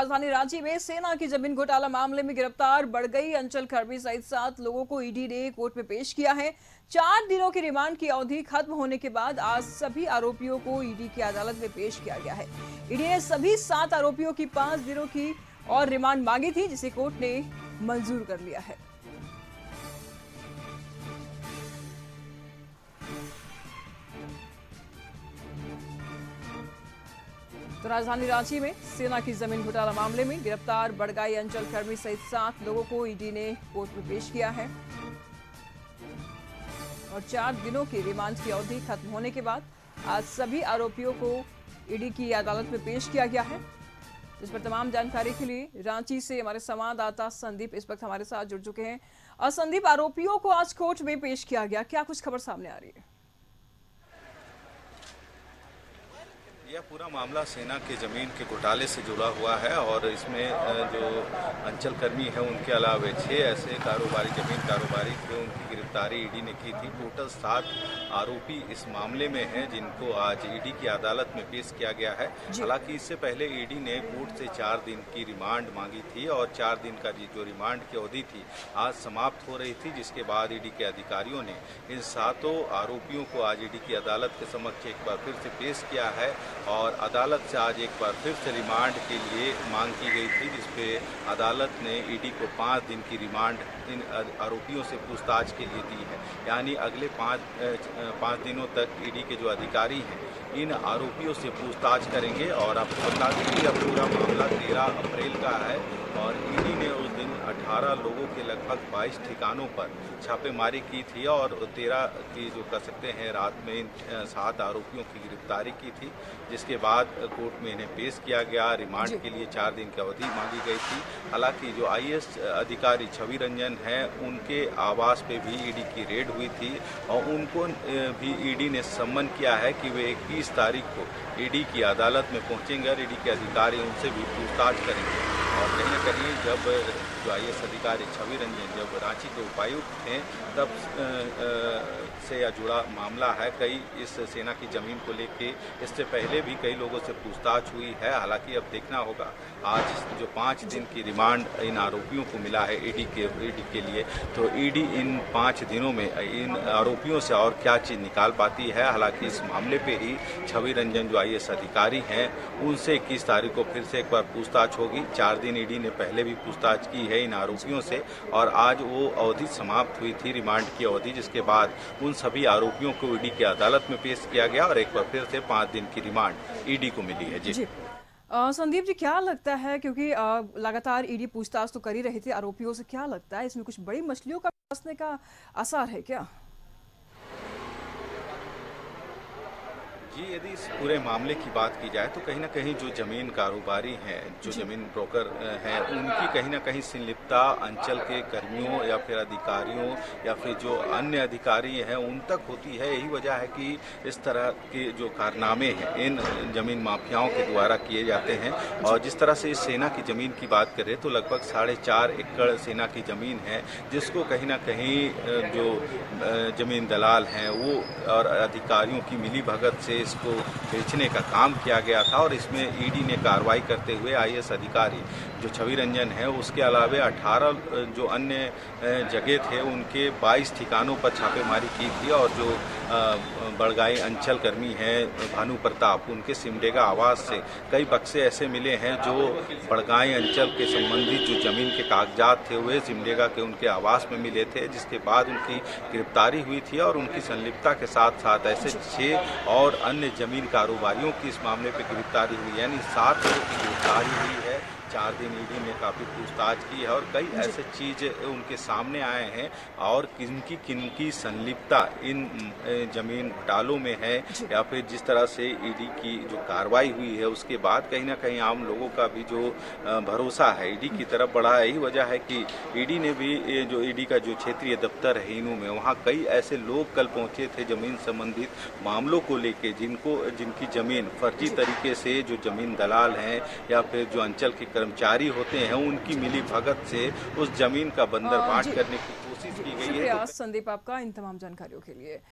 राजधानी रांची में सेना की जमीन घोटाला मामले में गिरफ्तार बड़गई अंचल कर्मी सहित 7 लोगों को ईडी ने कोर्ट में पेश किया है। 4 दिनों की रिमांड की अवधि खत्म होने के बाद आज सभी आरोपियों को ईडी की अदालत में पेश किया गया है। ईडी ने सभी 7 आरोपियों की 5 दिनों की और रिमांड मांगी थी, जिसे कोर्ट ने मंजूर कर लिया है। तो राजधानी रांची में सेना की जमीन घोटाला मामले में गिरफ्तार बड़गाई अंचल कर्मी सहित 7 लोगों को ईडी ने कोर्ट में पेश किया है और 4 दिनों की रिमांड की अवधि खत्म होने के बाद आज सभी आरोपियों को ईडी की अदालत में पेश किया गया है। इस पर तमाम जानकारी के लिए रांची से हमारे संवाददाता संदीप इस वक्त हमारे साथ जुड़ चुके हैं। और संदीप, आरोपियों को आज कोर्ट में पेश किया गया, क्या कुछ खबर सामने आ रही है? यह पूरा मामला सेना के ज़मीन के घोटाले से जुड़ा हुआ है और इसमें जो अंचल कर्मी है उनके अलावा 6 ऐसे ज़मीन कारोबारी थे, उनकी गिरफ्तारी ईडी ने की थी। टोटल 7 आरोपी इस मामले में हैं, जिनको आज ईडी की अदालत में पेश किया गया है। हालांकि इससे पहले ईडी ने कोर्ट से 4 दिन की रिमांड मांगी थी और 4 दिन का जो रिमांड की अवधि थी आज समाप्त हो रही थी, जिसके बाद ईडी के अधिकारियों ने इन 7 आरोपियों को आज ईडी की अदालत के समक्ष एक बार फिर से पेश किया है और अदालत से आज एक बार फिर से रिमांड के लिए मांग की गई थी, जिसपे अदालत ने ईडी को 5 दिन की रिमांड इन आरोपियों से पूछताछ के लिए दी है। यानी अगले 5 दिनों तक ईडी के जो अधिकारी हैं इन आरोपियों से पूछताछ करेंगे। और आपको बता दें कि यह पूरा मामला 13 अप्रैल का है और ईडी ने उस दिन 18 लोगों के लगभग 22 ठिकानों पर छापेमारी की थी और 13 की जो कर सकते हैं रात में इन 7 आरोपियों की गिरफ्तारी की थी, जिसके बाद कोर्ट में इन्हें पेश किया गया। रिमांड के लिए 4 दिन की अवधि मांगी गई थी। हालांकि जो आईएएस अधिकारी छवि रंजन हैं, उनके आवास पे भी ईडी की रेड हुई थी और उनको भी ईडी ने सम्मन किया है कि वे 21 तारीख को ईडी की अदालत में पहुंचेंगे और ईडी के अधिकारी उनसे भी पूछताछ करेंगे। और कहीं न कहीं जब जो आईएएस अधिकारी छवि रंजन जब रांची के उपायुक्त थे तब से यह जुड़ा मामला है। कई इस सेना की जमीन को लेके इससे पहले भी कई लोगों से पूछताछ हुई है। हालांकि अब देखना होगा आज जो 5 दिन की रिमांड इन आरोपियों को मिला है ईडी के लिए, तो ईडी इन 5 दिनों में इन आरोपियों से और क्या चीज़ निकाल पाती है। हालांकि इस मामले पे ही छवि रंजन जो आईएएस अधिकारी हैं उनसे 21 तारीख को फिर से एक बार पूछताछ होगी। 4 दिन ईडी ने पहले भी पूछताछ की है इन आरोपियों से और आज वो अवधि समाप्त हुई थी, रिमांड की अवधि, जिसके बाद उन सभी आरोपियों को ईडी की अदालत में पेश किया गया और एक बार फिर से 5 दिन की रिमांड ईडी को मिली है। जी संदीप जी, क्या लगता है, क्योंकि लगातार ईडी पूछताछ तो कर ही रही थी आरोपियों से, क्या लगता है इसमें कुछ बड़ी मछलियों का फंसने का आसार है क्या? जी, यदि इस पूरे मामले की बात की जाए तो कहीं न कहीं जो ज़मीन कारोबारी हैं, जो ज़मीन ब्रोकर हैं, उनकी कहीं न कहीं संलिप्तता अंचल के कर्मियों या फिर अधिकारियों या फिर जो अन्य अधिकारी हैं उन तक होती है। यही वजह है कि इस तरह के जो कारनामे हैं इन ज़मीन माफियाओं के द्वारा किए जाते हैं। और जिस तरह से इस सेना की ज़मीन की बात करें तो लगभग 4.5 एकड़ सेना की ज़मीन है, जिसको कहीं न कहीं जो ज़मीन दलाल हैं वो और अधिकारियों की मिली भगत से इसको बेचने का काम किया गया था। और इसमें ईडी ने कार्रवाई करते हुए आईएएस अधिकारी जो छवि रंजन है उसके अलावे 18 जो अन्य जगह थे उनके 22 ठिकानों पर छापेमारी की थी। और जो बड़गाई अंचल कर्मी हैं भानु प्रताप, उनके सिमडेगा आवास से कई बक्से ऐसे मिले हैं जो बड़गाई अंचल के संबंधित जो जमीन के कागजात थे वे सिमडेगा के उनके आवास में मिले थे, जिसके बाद उनकी गिरफ्तारी हुई थी। और उनकी संलिप्तता के साथ साथ ऐसे 6 और अन्य जमीन कारोबारियों की इस मामले पर गिरफ्तारी हुई, यानी 7 लोगों की गिरफ्तारी हुई है। 4 दिन ईडी ने काफ़ी पूछताछ की है और कई ऐसे चीज़ उनके सामने आए हैं और किनकी संलिप्तता इन जमीन घोटालों में है या फिर जिस तरह से ईडी की जो कार्रवाई हुई है उसके बाद कहीं ना कहीं आम लोगों का भी जो भरोसा है ईडी की तरफ बढ़ा है। यही वजह है कि ईडी ने भी जो ईडी का जो क्षेत्रीय दफ्तर है हीनू में, वहाँ कई ऐसे लोग कल पहुँचे थे जमीन संबंधित मामलों को लेके, जिनकी जमीन फर्जी तरीके से जो जमीन दलाल हैं या फिर जो अंचल के कर्मचारी होते हैं उनकी मिली भगत से उस जमीन का बंदरबांट करने की कोशिश की गई है। संदीप, आपका इन तमाम जानकारियों के लिए।